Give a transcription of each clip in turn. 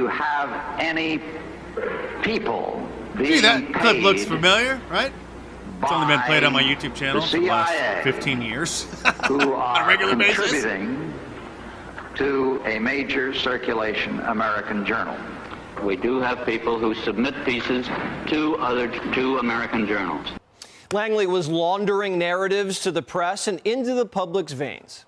you have any people Gee, that clip looks familiar, right? It's only been played on my YouTube channel for the last 15 years who on a are regular basis. contributing to a major circulation American journal. We do have people who submit pieces to American journals. Langley was laundering narratives to the press and into the public's veins.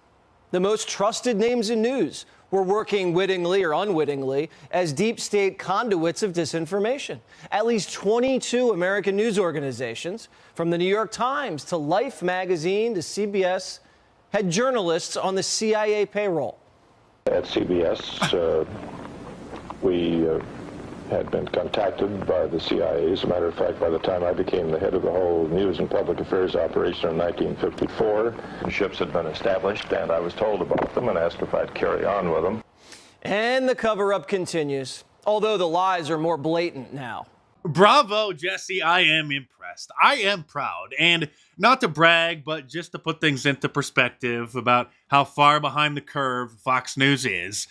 The most trusted names in news were working wittingly or unwittingly as deep state conduits of disinformation. At least 22 American news organizations, from the New York Times to Life magazine to CBS, had journalists on the CIA payroll. At CBS, we had been contacted by the CIA. As a matter of fact, by the time I became the head of the whole news and public affairs operation in 1954, ships had been established, and I was told about them and asked if I'd carry on with them. And the cover-up continues, although the lies are more blatant now. Bravo, Jesse. I am impressed. I am proud. And not to brag, but just to put things into perspective about how far behind the curve Fox News is.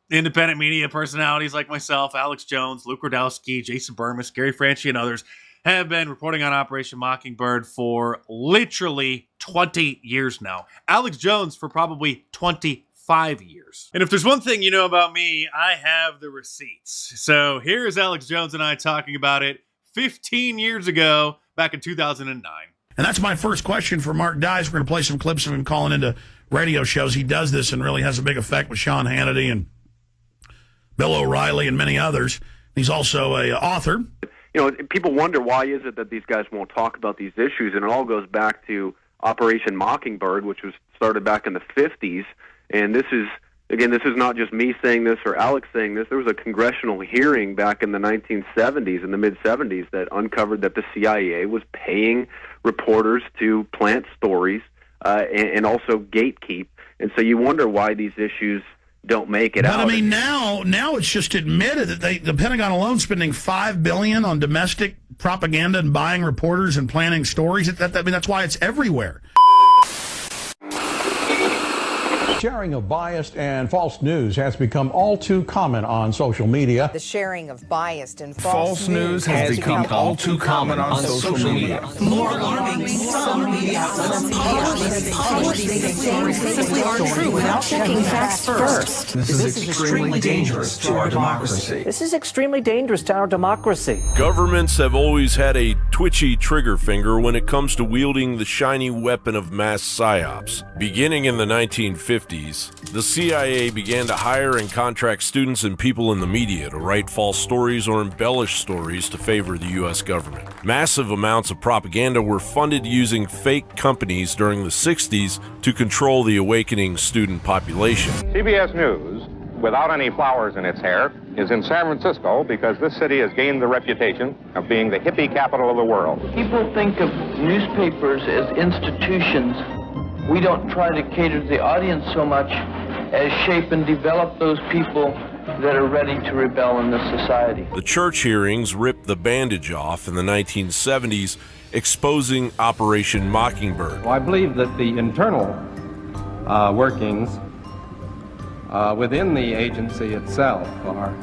Independent media personalities like myself, Alex Jones, Luke Rudowski, Jason Burmis, Gary Franchi, and others have been reporting on Operation Mockingbird for literally 20 years now. Alex Jones for probably 25 years. And if there's one thing you know about me, I have the receipts. So here's Alex Jones and I talking about it 15 years ago, back in 2009. And that's my first question for Mark Dice. We're going to play some clips of him calling into radio shows. He does this and really has a big effect with Sean Hannity and Bill O'Reilly and many others. He's also an author. You know, people wonder why is it that these guys won't talk about these issues, and it all goes back to Operation Mockingbird, which was started back in the 50s. And this is not just me saying this or Alex saying this. There was a congressional hearing back in the 1970s, in the mid-70s, that uncovered that the CIA was paying reporters to plant stories and also gatekeep. And so you wonder why these issues don't make it out. But I mean, now it's just admitted that the Pentagon alone spending $5 billion on domestic propaganda and buying reporters and planning stories. I mean, that's why it's everywhere. Sharing of biased and false news has become all too common on social media. The sharing of biased and false news has become all too common on social media. More alarming, some media outlets publish things aren't true without checking facts first. This is extremely dangerous to our democracy. This is extremely dangerous to our democracy. Governments have always had a twitchy trigger finger when it comes to wielding the shiny weapon of mass psyops. Beginning in the 1950s, the CIA began to hire and contract students and people in the media to write false stories or embellish stories to favor the U.S. government. Massive amounts of propaganda were funded using fake companies during the 60s to control the awakening student population. CBS News, without any flowers in its hair, is in San Francisco because this city has gained the reputation of being the hippie capital of the world. People think of newspapers as institutions. We don't try to cater to the audience so much as shape and develop those people that are ready to rebel in this society. The church hearings ripped the bandage off in the 1970s, exposing Operation Mockingbird. Well, I believe that the internal workings within the agency itself are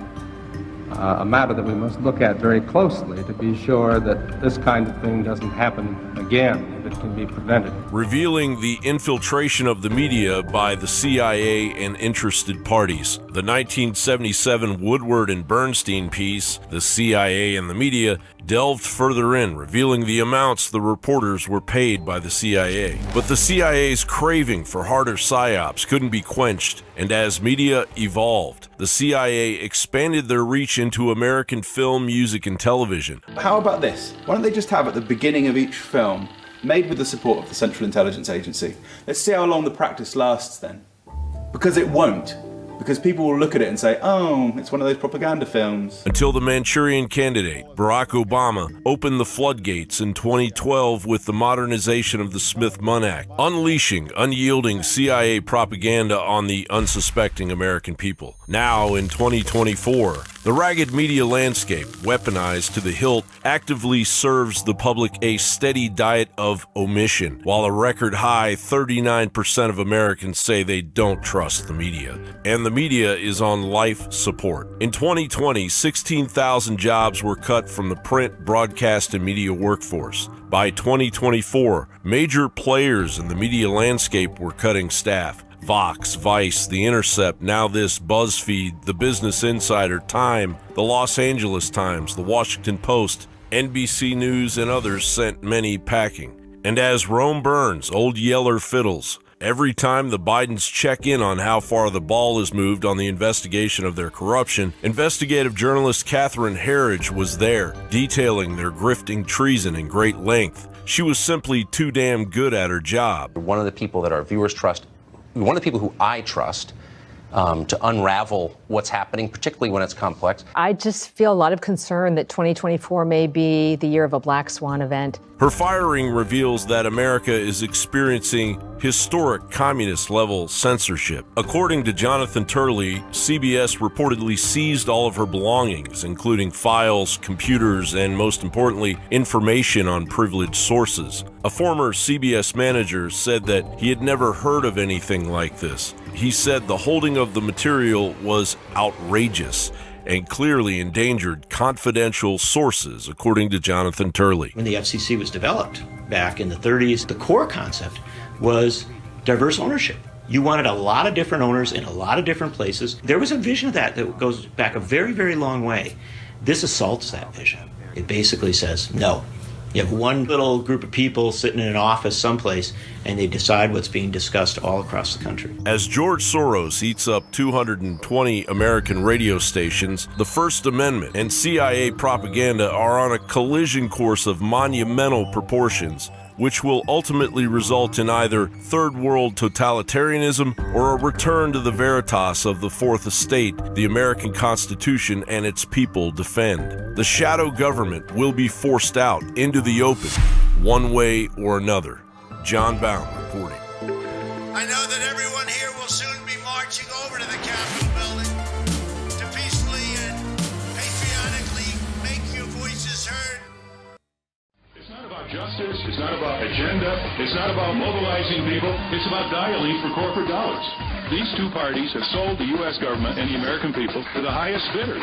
a matter that we must look at very closely to be sure that this kind of thing doesn't happen again, if it can be prevented. Revealing the infiltration of the media by the CIA and interested parties. The 1977 Woodward and Bernstein piece, The CIA and the Media, delved further in, revealing the amounts the reporters were paid by the CIA. But the CIA's craving for harder psyops couldn't be quenched, and as media evolved, the CIA expanded their reach into American film, music, and television. How about this? Why don't they just have at the beginning of each film, made with the support of the Central Intelligence Agency, let's see how long the practice lasts then. Because it won't. Because people will look at it and say, oh, it's one of those propaganda films. Until the Manchurian Candidate, Barack Obama, opened the floodgates in 2012 with the modernization of the Smith-Munn Act, unleashing unyielding CIA propaganda on the unsuspecting American people. Now, in 2024, The ragged media landscape, weaponized to the hilt, actively serves the public a steady diet of omission, while a record high 39% of Americans say they don't trust the media. And the media is on life support. In 2020, 16,000 jobs were cut from the print, broadcast, and media workforce. By 2024, major players in the media landscape were cutting staff. Vox, Vice, The Intercept, Now This, BuzzFeed, The Business Insider, Time, The Los Angeles Times, The Washington Post, NBC News, and others sent many packing. And as Rome burns, Old Yeller fiddles. Every time the Bidens check in on how far the ball is moved on the investigation of their corruption, investigative journalist Catherine Herridge was there, detailing their grifting treason in great length. She was simply too damn good at her job. One of the people that our viewers trust, one of the people who I trust to unravel what's happening, particularly when it's complex. I just feel a lot of concern that 2024 may be the year of a black swan event. Her firing reveals that America is experiencing historic communist-level censorship. According to Jonathan Turley, CBS reportedly seized all of her belongings, including files, computers, and most importantly, information on privileged sources. A former CBS manager said that he had never heard of anything like this. He said the holding of the material was outrageous and clearly endangered confidential sources, according to Jonathan Turley. When the FCC was developed back in the 30s, the core concept was diverse ownership. You wanted a lot of different owners in a lot of different places. There was a vision of that goes back a very, very long way. This assaults that vision. It basically says, no. You have one little group of people sitting in an office someplace, and they decide what's being discussed all across the country. As George Soros eats up 220 American radio stations, the First Amendment and CIA propaganda are on a collision course of monumental proportions, which will ultimately result in either third world totalitarianism or a return to the veritas of the Fourth Estate the American Constitution and its people defend. The shadow government will be forced out into the open, one way or another. John Bowne reporting. I know that everyone here will soon be marching over to the Capitol building to peacefully and patriotically make your voices heard. It's not about justice, it's not about agenda, it's not about mobilizing people, it's about dialing for corporate dollars. These two parties have sold the U.S. government and the American people to the highest bidders.